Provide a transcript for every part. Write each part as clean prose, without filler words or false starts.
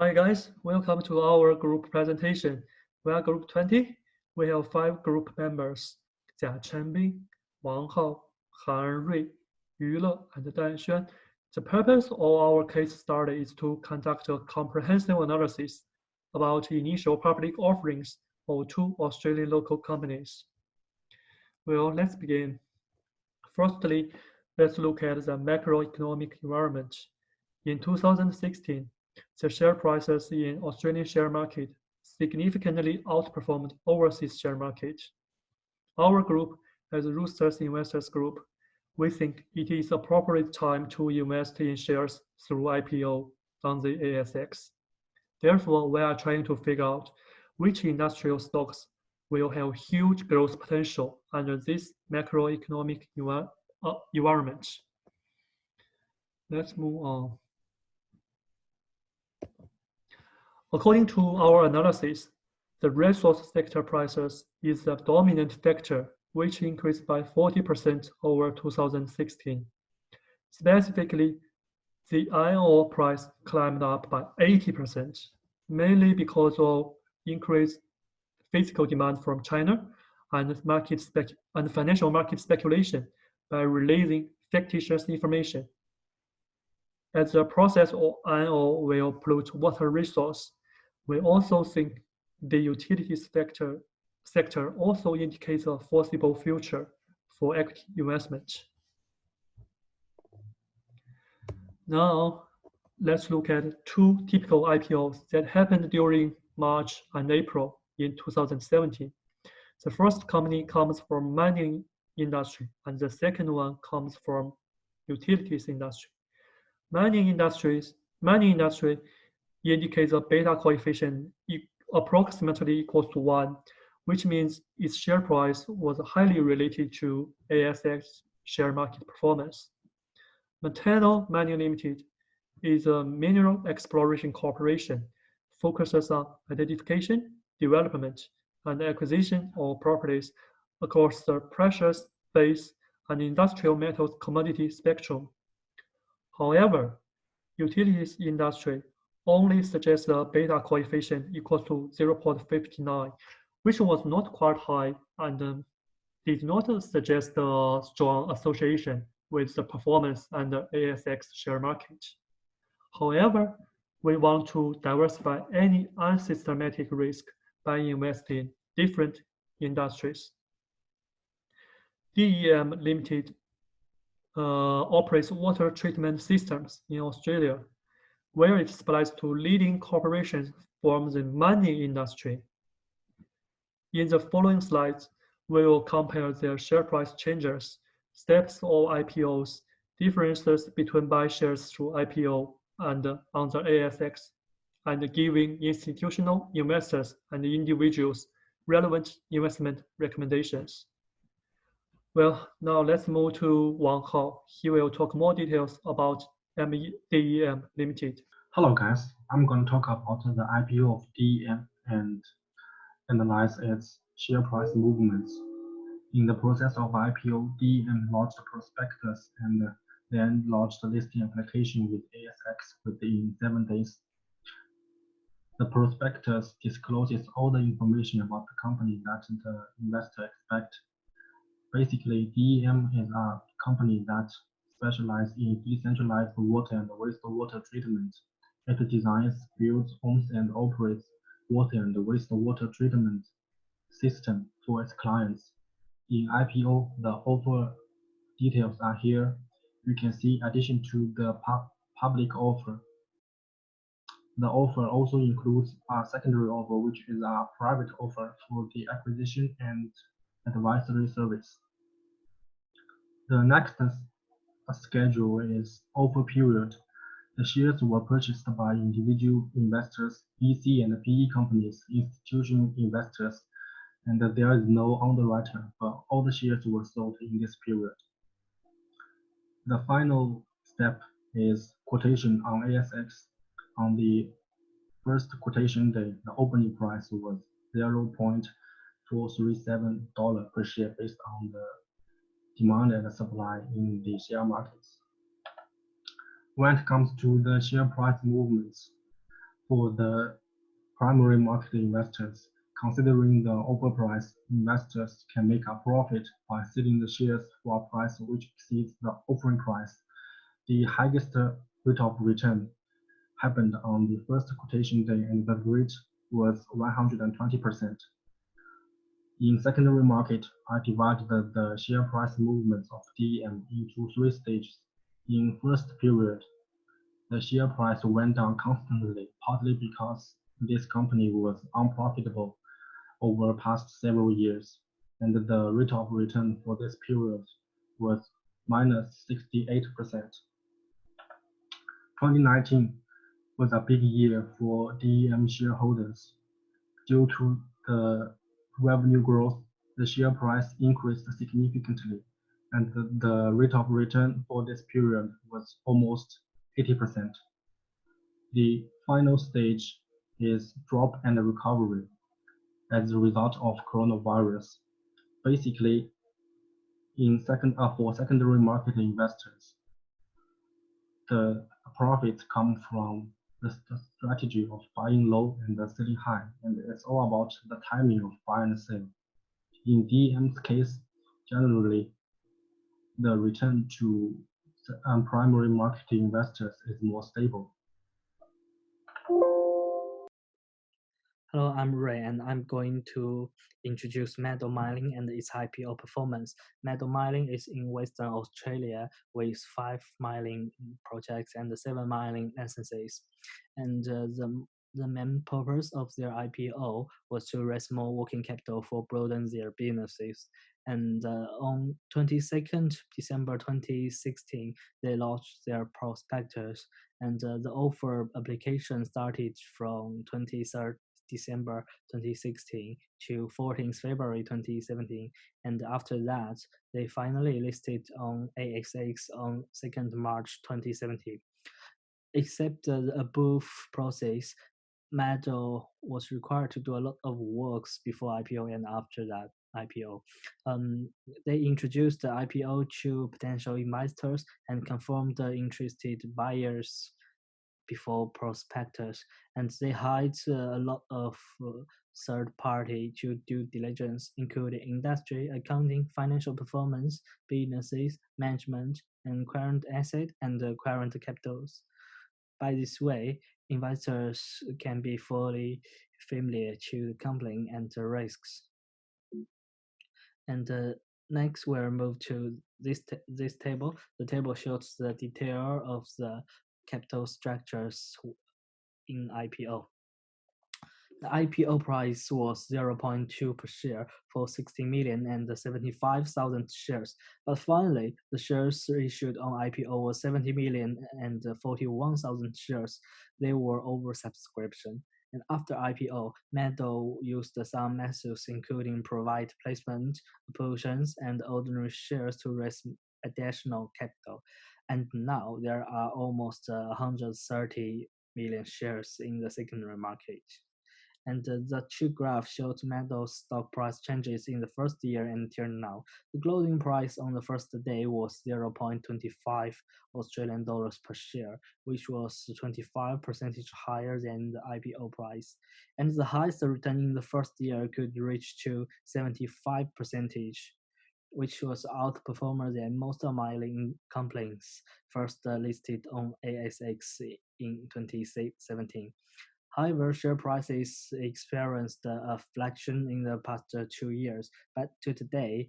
Hi guys, welcome to our group presentation. We are group 20. We have 5 group members: Jia Chenbing, Wang Hao, Han Rui, Yu Le, and Dan Xuan. The purpose of our case study is to conduct a comprehensive analysis about initial public offerings of 2 Australian local companies. Well, let's begin. Firstly, let's look at the macroeconomic environment. In 2016, the share prices in Australian share market significantly outperformed overseas share market. Our group, as Roosters Investors Group, we think it is appropriate time to invest in shares through IPO on the ASX. Therefore, we are trying to figure out which industrial stocks will have huge growth potential under this macroeconomic environment. Let's move on. According to our analysis, the resource sector prices is the dominant factor, which increased by 40% over 2016. Specifically, the iron ore price climbed up by 80%, mainly because of increased physical demand from China and financial market speculation by releasing fictitious information. As the process of iron ore will pollute water resource, we also think the utilities sector also indicates a foreseeable future for equity investment. Now, let's look at 2 typical IPOs that happened during March and April in 2017. The first company comes from mining industry, and the second one comes from utilities industry. Mining industry indicates a beta coefficient approximately equals to 1, which means its share price was highly related to ASX share market performance. Montano Mining Limited is a mineral exploration corporation, focuses on identification, development, and acquisition of properties across the precious, base, and industrial metals commodity spectrum. However, utilities industry only suggests a beta coefficient equal to 0.59, which was not quite high and did not suggest a strong association with the performance and the ASX share market. However, we want to diversify any unsystematic risk by investing in different industries. DEM Limited operates water treatment systems in Australia, where it supplies to leading corporations from the mining industry. In the following slides, we will compare their share price changes, steps of IPOs, differences between buy shares through IPO and on the ASX, and giving institutional investors and individuals relevant investment recommendations. Well, now let's move to Wang Hao. He will talk more details about DEM Limited. Hello guys, I'm going to talk about the IPO of DEM and analyze its share price movements. In the process of IPO, DEM launched a prospectus and then launched a listing application with ASX within 7 days. The prospectus discloses all the information about the company that the investor expects. Basically, DEM is a company that specializes in decentralized water and wastewater treatment. It designs, builds, owns, and operates water and wastewater treatment system for its clients. In IPO, the offer details are here. You can see addition to the public offer. The offer also includes a secondary offer, which is a private offer for the acquisition and advisory service. The next schedule is offer period. The shares were purchased by individual investors, VC and PE companies, institutional investors, and there is no underwriter, but all the shares were sold in this period. The final step is quotation on ASX. On the first quotation day, the opening price was $0.437 per share based on the demand and supply in the share markets. When it comes to the share price movements, For the primary market investors, considering the overprice, investors can make a profit by selling the shares for a price which exceeds the offering price. The highest rate of return happened on the first quotation day, and the rate was 120%. In secondary market, I divided the share price movements of DEM into 3 stages. In first period, the share price went down constantly, partly because this company was unprofitable over past several years, and the rate of return for this period was minus 68%. 2019 was a big year for DEM shareholders. Due to the revenue growth, the share price increased significantly, and the rate of return for this period was almost 80%. The final stage is drop and recovery as a result of coronavirus. Basically, for secondary market investors, the profits come from the strategy of buying low and selling high, and it's all about the timing of buy and sell. In DEM's case, generally, the return to primary market investors is more stable. Hello, I'm Ray, and I'm going to introduce Meadow Mining and its IPO performance. Meadow Mining is in Western Australia with 5 mining projects and 7 mining licenses. And the main purpose of their IPO was to raise more working capital for broaden their businesses. And on 22nd December 2016, they launched their prospectus, and the offer application started from 23rd December 2016 to 14th February 2017, and after that, they finally listed on ASX on 2nd March 2017. Except the above process, Meadow was required to do a lot of works before IPO and after that IPO. They introduced the IPO to potential investors and confirmed the interested buyers before prospectus, and they hired a lot of third party to due diligence, including industry, accounting, financial performance, businesses, management, and current asset and current capitals. By this way, investors can be fully familiar to the company and the risks. And next, we'll move to this table. The table shows the detail of the capital structures in IPO. The IPO price was 0.2 per share for 60 million and 75,000 shares. But finally, the shares issued on IPO was 70 million and 41,000 shares. They were oversubscription. And after IPO, Meadow used some methods, including private placement, options, and ordinary shares to raise additional capital. And now there are almost 130 million shares in the secondary market. And the two graphs showed Meadow's stock price changes in the first year until now. The closing price on the first day was 0.25 Australian dollars per share, which was 25% higher than the IPO price. And the highest return in the first year could reach to 75%, which was outperformer than most mining companies first listed on ASX in 2017. However, share prices experienced a fluctuation in the past 2 years, but to today,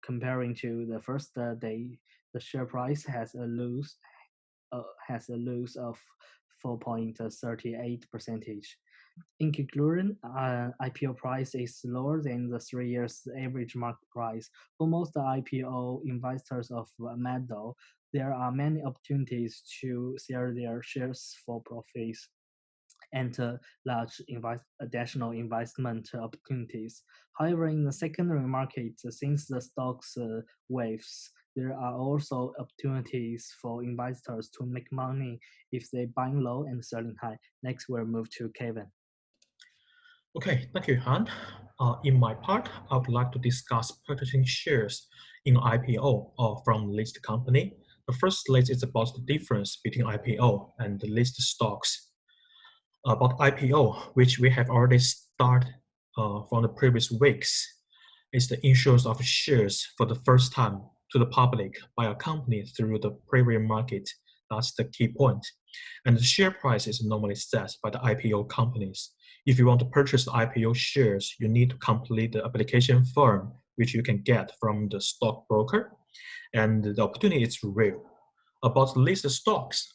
comparing to the first day, the share price has a loss of 4.38%. In conclusion, IPO price is lower than the 3 years average market price. For most IPO investors of Meadow, there are many opportunities to sell their shares for profits and large additional investment opportunities. However, in the secondary market, since the stocks waves, there are also opportunities for investors to make money if they buy low and selling high. Next, we'll move to Kevin. Okay, thank you, Han. In my part, I would like to discuss purchasing shares in IPO or from listed company. The first slide is about the difference between IPO and the listed stocks. about IPO, which we have already started from the previous weeks, is the issuance of shares for the first time to the public by a company through the private market. That's the key point. And the share price is normally set by the IPO companies. If you want to purchase the IPO shares, you need to complete the application form, which you can get from the stockbroker, and the opportunity is real. About listed stocks,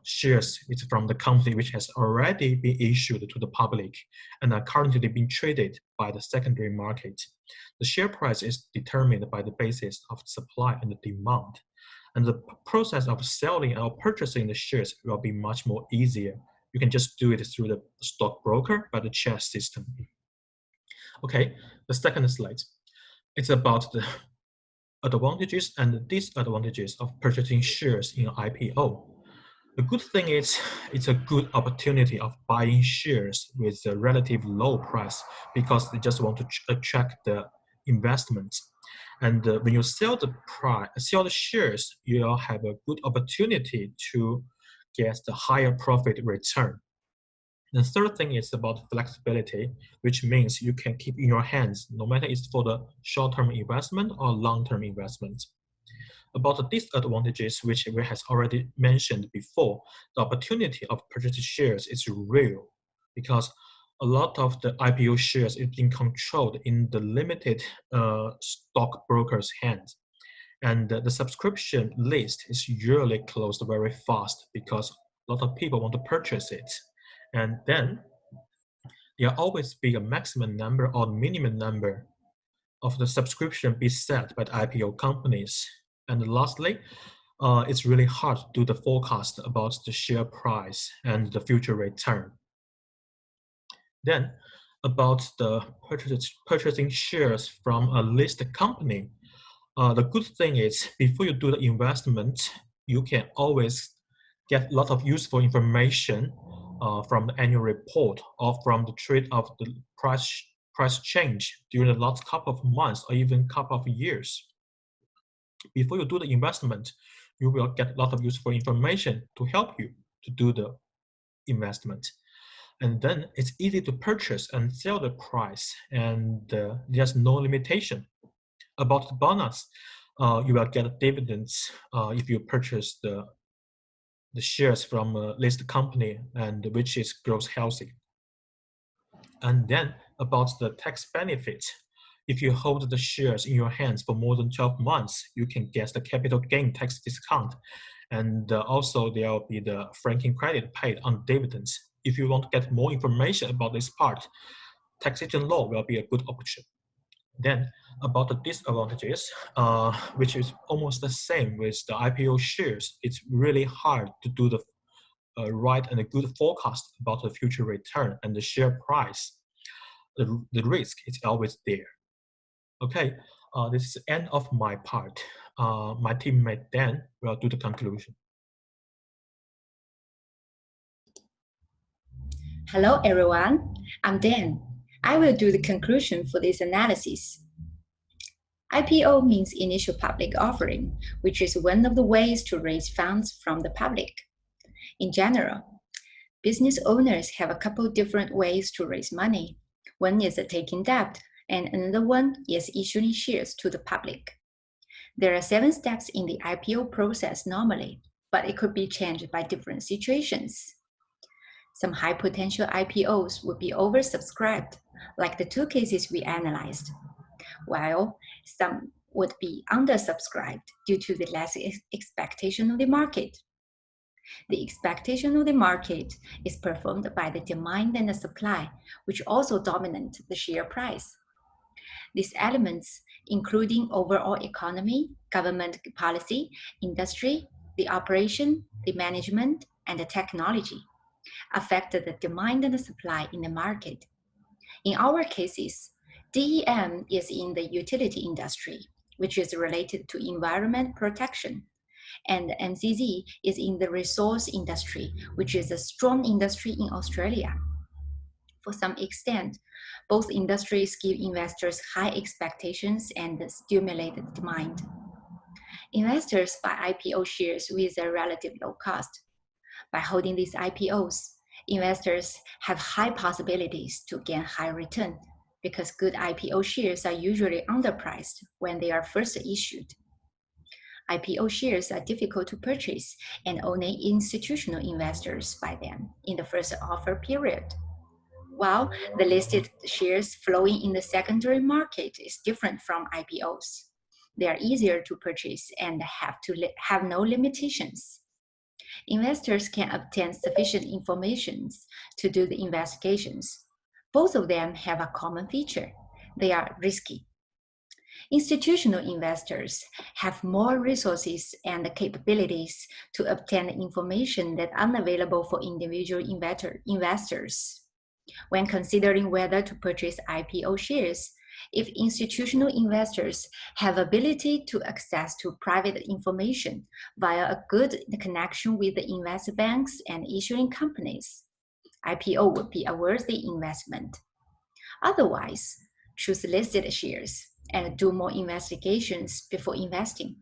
shares is from the company which has already been issued to the public and are currently being traded by the secondary market. The share price is determined by the basis of supply and the demand. And the process of selling or purchasing the shares will be much more easier. You can just do it through the stockbroker by the CHESS system. Okay, the second slide. It's about the advantages and disadvantages of purchasing shares in IPO. The good thing is it's a good opportunity of buying shares with a relative low price because they just want to attract the investments. And when you sell the shares, you'll have a good opportunity to get the higher profit return. The third thing is about flexibility, which means you can keep in your hands, no matter it's for the short-term investment or long-term investment. About the disadvantages, which we has already mentioned before, the opportunity of purchasing shares is real because a lot of the IPO shares is being controlled in the limited stockbrokers' hands. And the subscription list is usually closed very fast because a lot of people want to purchase it. And then there always be a maximum number or minimum number of the subscription be set by the IPO companies. And lastly, it's really hard to do the forecast about the share price and the future return. Then about the purchasing shares from a listed company, the good thing is before you do the investment, you can always get a lot of useful information from the annual report or from the trade of the price change during the last couple of months or even couple of years. Before you do the investment, you will get a lot of useful information to help you to do the investment. And then it's easy to purchase and sell the price, and there's no limitation. About the bonus, you will get dividends if you purchase the shares from a listed company and which is grows healthy. And then about the tax benefit, if you hold the shares in your hands for more than 12 months, you can get the capital gain tax discount. And also there will be the franking credit paid on dividends. If you want to get more information about this part, taxation law will be a good option. Then about the disadvantages, which is almost the same with the IPO shares, it's really hard to do the right and a good forecast about the future return and the share price. The risk is always there. Okay, this is the end of my part. My teammate Dan will do the conclusion. Hello everyone, I'm Dan. I will do the conclusion for this analysis. IPO means initial public offering, which is one of the ways to raise funds from the public. In general, business owners have a couple different ways to raise money. One is taking debt, and another one is issuing shares to the public. There are 7 steps in the IPO process normally, but it could be changed by different situations. Some high potential IPOs would be oversubscribed, like the 2 cases we analyzed, while some would be undersubscribed due to the less expectation of the market. The expectation of the market is performed by the demand and the supply, which also dominate the share price. These elements, including overall economy, government policy, industry, the operation, the management, and the technology, affect the demand and the supply in the market. In our cases, DEM is in the utility industry, which is related to environment protection, and MCZ is in the resource industry, which is a strong industry in Australia. For some extent, both industries give investors high expectations and stimulate the demand. Investors buy IPO shares with a relative low cost. By holding these IPOs, Investors have high possibilities to gain high return because good IPO shares are usually underpriced when they are first issued. IPO shares are difficult to purchase and only institutional investors buy them in the first offer period. While the listed shares flowing in the secondary market is different from IPOs. They are easier to purchase and have no limitations. Investors can obtain sufficient information to do the investigations. Both of them have a common feature. They are risky. Institutional investors have more resources and capabilities to obtain information that are unavailable for individual investors. When considering whether to purchase IPO shares, if institutional investors have ability to access to private information via a good connection with the investor banks and issuing companies, IPO would be a worthy investment. Otherwise, choose listed shares and do more investigations before investing.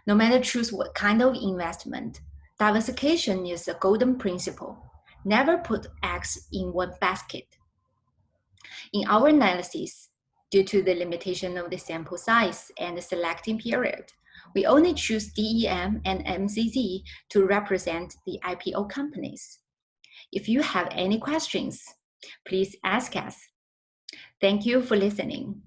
No matter choose what kind of investment, diversification is a golden principle. Never put eggs in one basket. In our analysis, due to the limitation of the sample size and the selecting period, we only choose DEM and MZZ to represent the IPO companies. If you have any questions, please ask us. Thank you for listening.